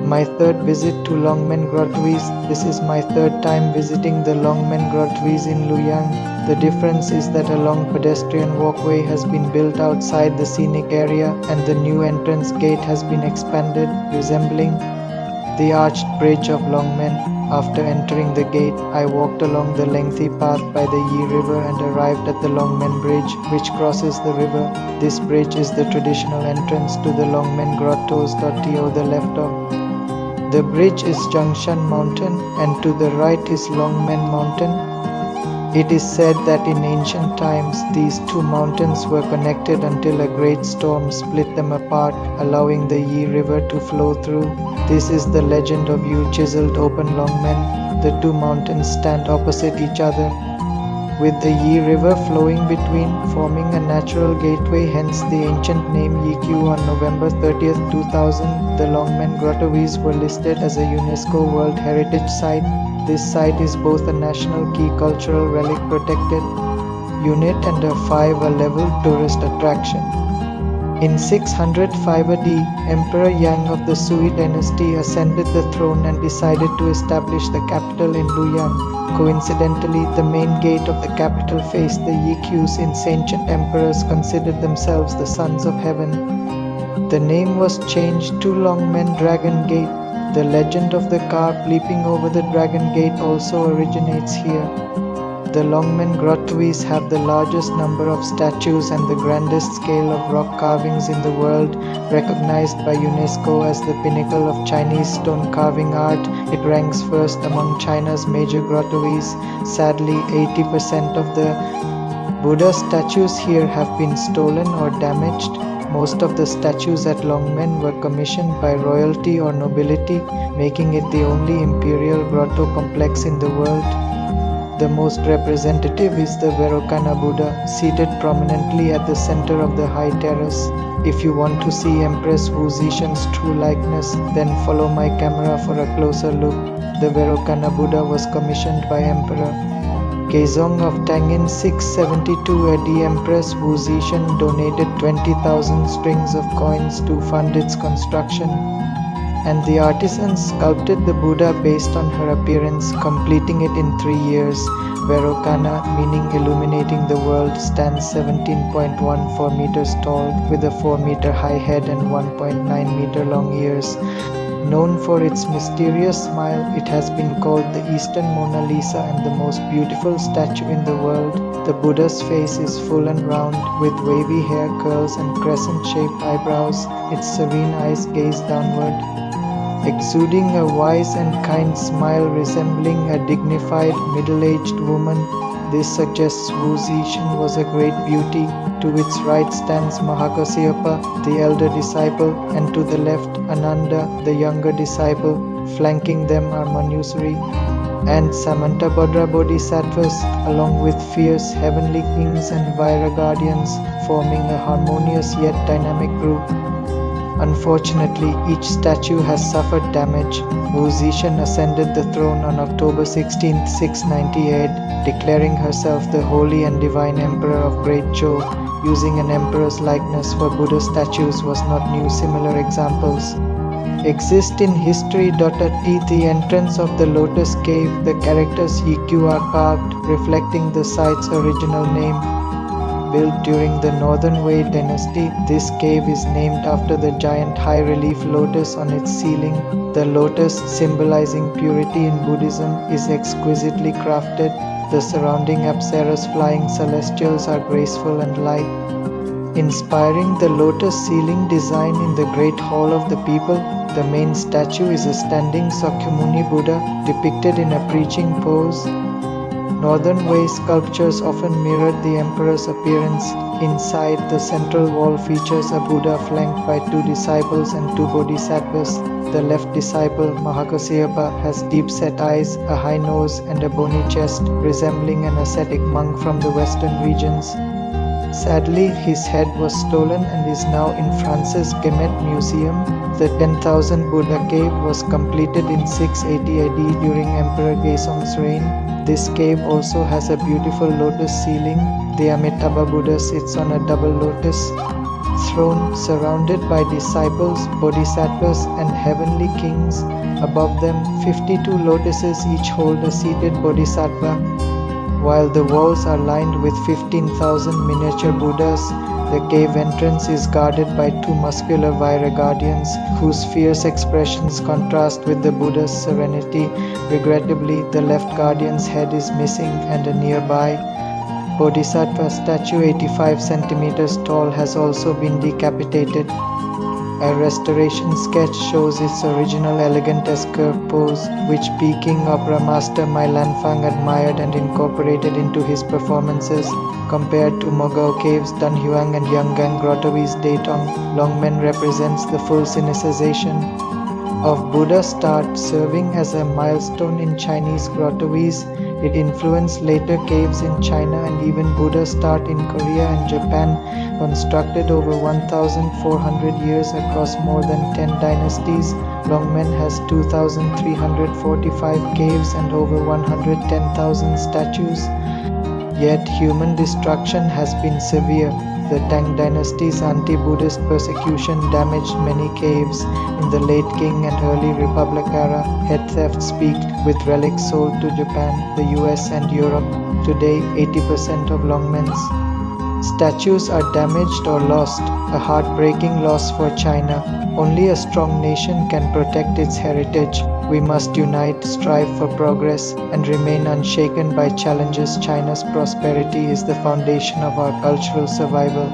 My third visit to Longmen Grottoes. This is my third time visiting the Longmen Grottoes in Luoyang. The difference is that a long pedestrian walkway has been built outside the scenic area and the new entrance gate has been expanded, resembling the arched bridge of Longmen. After entering the gate, I walked along the lengthy path by the Yi River and arrived at the Longmen Bridge, which crosses the river. This bridge is the traditional entrance to the Longmen Grottoes. To the left of the bridge is Junction Mountain, and to the right is Longmen Mountain. It is said that in ancient times, these two mountains were connected until a great storm split them apart, allowing the Yi River to flow through. This is the legend of Yu chiseled open Longmen. The two mountains stand opposite each other, with the Yi River flowing between, forming a natural gateway, hence the ancient name Yiqiu. On November 30th, 2000, the Longmen Grottoes were listed as a UNESCO World Heritage Site. This site is both a national key cultural relic protected unit and a 5-level tourist attraction. In 605 AD, Emperor Yang of the Sui dynasty ascended the throne and decided to establish the capital in Luoyang. Coincidentally, the main gate of the capital faced the Yiqiu, since ancient emperors considered themselves the sons of heaven. The name was changed to Longmen Dragon Gate. The legend of the carp leaping over the Dragon Gate also originates here. The Longmen Grottoes have the largest number of statues and the grandest scale of rock carvings in the world, recognized by UNESCO as the pinnacle of Chinese stone carving art. It ranks first among China's major grottoes. Sadly, 80% of the Buddha statues here have been stolen or damaged. Most of the statues at Longmen were commissioned by royalty or nobility, making it the only imperial grotto complex in the world. The most representative is the Vairocana Buddha, seated prominently at the center of the high terrace. If you want to see Empress Wu Zixan's true likeness, then follow my camera for a closer look. The Vairocana Buddha was commissioned by Emperor Gaizong of Tang in 672 AD. Empress Wu Zixan donated 20,000 strings of coins to fund its construction, and the artisans sculpted the Buddha based on her appearance, completing it in 3 years. Vairocana, meaning illuminating the world, stands 17.14 meters tall, with a 4-meter high head and 1.9 meter long ears. Known for its mysterious smile, it has been called the Eastern Mona Lisa and the most beautiful statue in the world. The Buddha's face is full and round, with wavy hair curls and crescent-shaped eyebrows. Its serene eyes gaze downward, exuding a wise and kind smile resembling a dignified middle-aged woman. This suggests Wu Zixan was a great beauty. To its right stands Mahakasyapa, the elder disciple, and to the left Ananda, the younger disciple. Flanking them are Manusri and Samantabhadra bodhisattvas, along with fierce heavenly kings and Vaira guardians, forming a harmonious yet dynamic group. Unfortunately, each statue has suffered damage. Wu Zixan ascended the throne on October 16, 698, declaring herself the holy and divine emperor of Great Zhou. Using an emperor's likeness for Buddha statues was not new. Similar examples exist in history. At the entrance of the Lotus Cave, the characters Yiqiu are carved, reflecting the site's original name. Built during the Northern Wei dynasty, this cave is named after the giant high-relief lotus on its ceiling. The lotus, symbolizing purity in Buddhism, is exquisitely crafted. The surrounding apsaras, flying celestials, are graceful and light, inspiring the lotus ceiling design in the Great Hall of the People. The main statue is a standing Sakyamuni Buddha, depicted in a preaching pose. Northern Wei sculptures often mirrored the emperor's appearance. Inside, the central wall features a Buddha flanked by 2 disciples and 2 bodhisattvas. The left disciple, Mahakasyapa, has deep-set eyes, a high nose, and a bony chest, resembling an ascetic monk from the western regions. Sadly, his head was stolen and is now in France's Gemet Museum. The 10,000 Buddha cave was completed in 680 AD during Emperor Gaizong's reign. This cave also has a beautiful lotus ceiling. The Amitabha Buddha sits on a double lotus. throne surrounded by disciples, bodhisattvas, and heavenly kings. Above them, 52 lotuses each hold a seated bodhisattva. While the walls are lined with 15,000 miniature Buddhas, the cave entrance is guarded by two muscular Vaira guardians, whose fierce expressions contrast with the Buddha's serenity. Regrettably, the left guardian's head is missing, and a nearby Bodhisattva statue 85 centimeters tall has also been decapitated. A restoration sketch shows its original elegant S-curve pose, which Peking opera master Mai Lanfang admired and incorporated into his performances. Compared to Mogao Caves, Dunhuang and Yanggang Grottoes Datong, Longmen represents the full sinicization of Buddha's art, serving as a milestone in Chinese grottoes. It influenced later caves in China and even Buddha's art in Korea and Japan. Constructed over 1,400 years across more than 10 dynasties, Longmen has 2,345 caves and over 110,000 statues. Yet human destruction has been severe. The Tang dynasty's anti-Buddhist persecution damaged many caves. In the late Qing and early Republic era, head thefts peaked, with relics sold to Japan, the US and Europe. Today, 80% of Longmen's statues are damaged or lost, a heartbreaking loss for China. Only a strong nation can protect its heritage. We must unite, strive for progress, and remain unshaken by challenges. China's prosperity is the foundation of our cultural survival.